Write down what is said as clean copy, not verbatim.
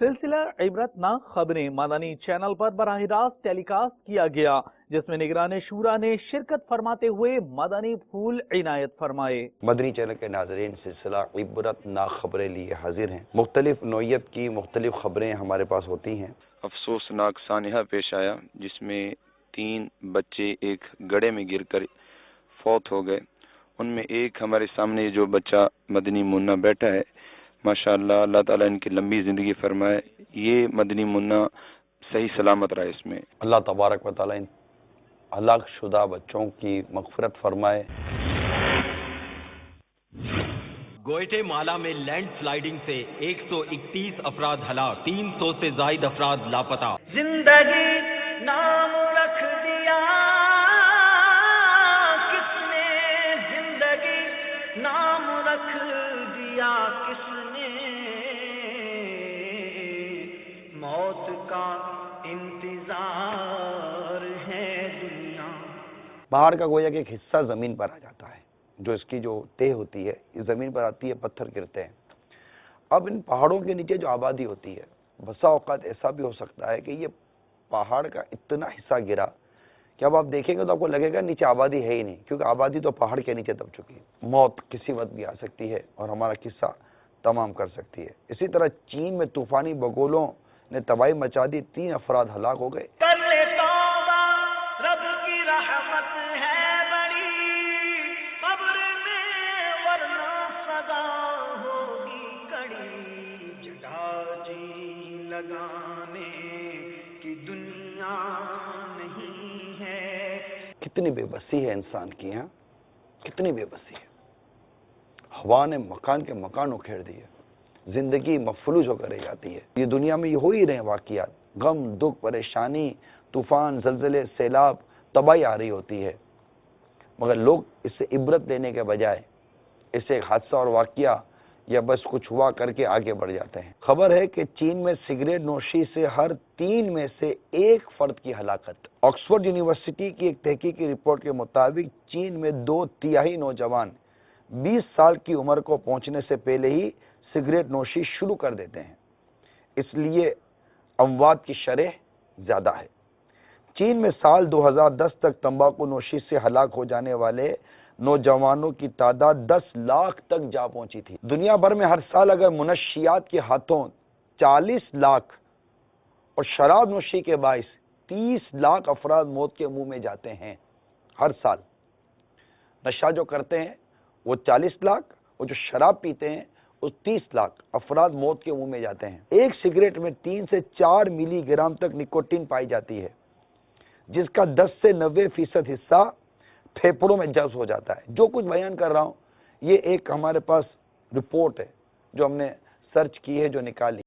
सिलसिला इबरतनाक खबरें मदनी चैनल पर बराह रास्त टेलीकास्ट किया गया, जिसमें निगरान शूरा ने शिरकत फरमाते हुए मदनी फूल इनायत फरमाए। मदनी चैनल के नाजरीन, सिलसिला इबरतनाक खबरें लिए हाजिर हैं। मुख्तलिफ नौइयत की मुख्तलिफ खबरें हमारे पास होती हैं। अफसोसनाक सानिहा पेश आया जिसमें 3 बच्चे एक गड्ढे में गिरकर फौत हो गए। उनमें एक हमारे सामने जो बच्चा मदनी मुन्ना बैठा है, माशाअल्लाह, अल्लाह ताला इनकी लंबी जिंदगी फरमाए। ये मदनी मुन्ना सही सलामत रहा। इसमें अल्लाह तबारक व तआला इन हलाक शुदा बच्चों की मगफिरत फरमाए। ग्वाटेमाला में लैंड स्लाइडिंग से 131 अफराद हलाक, 300 से जायद अफराद लापता। जिंदगी नाम रख दिया किसने, जिंदगी नाम रख दिया किसने, मौत का इंतजार है दुनिया। पहाड़ का गोया कि एक हिस्सा जमीन पर आ जाता है, जो इसकी जो तह होती है ये जमीन पर आती है, पत्थर गिरते हैं। अब इन पहाड़ों के नीचे जो आबादी होती है, बसा औकात ऐसा भी हो सकता है कि ये पहाड़ का इतना हिस्सा गिरा कि अब आप देखेंगे तो आपको लगेगा नीचे आबादी है ही नहीं, क्योंकि आबादी तो पहाड़ के नीचे दब चुकी है। मौत किसी वक्त भी आ सकती है और हमारा किस्सा तमाम कर सकती है। इसी तरह चीन में तूफानी बगोलों ने तबाही मचा दी, 3 अफराद हलाक हो गए। लगाने की दुनिया नहीं है। कितनी बेबसी है इंसान की, यहाँ कितनी बेबसी है। हवा ने मकान के मकान उखेड़ दिए, जिंदगी मफलूज होकर रह जाती है। ये दुनिया में ये हो ही रहे वाकयात, गम, दुख, परेशानी, तूफान, जलजले, सैलाब, तबाही आ रही होती है, मगर लोग इससे इबरत लेने के बजाय इसे एक हादसा और वाकया या बस कुछ हुआ करके आगे बढ़ जाते हैं। खबर है कि चीन में सिगरेट नोशी से हर 3 में से 1 फर्द की हलाकत। ऑक्सफोर्ड यूनिवर्सिटी की एक तहकीकी रिपोर्ट के मुताबिक चीन में 2/3 नौजवान 20 साल की उम्र को पहुंचने से पहले ही सिगरेट नोशी शुरू कर देते हैं, इसलिए अमवात की शरह ज्यादा है। चीन में साल 2010 तक तंबाकू नोशी से हलाक हो जाने वाले नौजवानों की तादाद 10 लाख तक जा पहुंची थी। दुनिया भर में हर साल अगर मुनशियात के हाथों 40 लाख और शराब नोशी के बाइस 30 लाख अफराद मौत के मुंह में जाते हैं हर साल। नशा जो करते हैं वो 40 लाख और जो शराब पीते हैं वो 30 लाख अफराद मौत के मुंह में जाते हैं। एक सिगरेट में 3 से 4 मिलीग्राम तक निकोटीन पाई जाती है, जिसका 10 से 90% हिस्सा फेफड़ों में जज्ब हो जाता है। जो कुछ बयान कर रहा हूं ये एक हमारे पास रिपोर्ट है जो हमने सर्च की है, जो निकाली।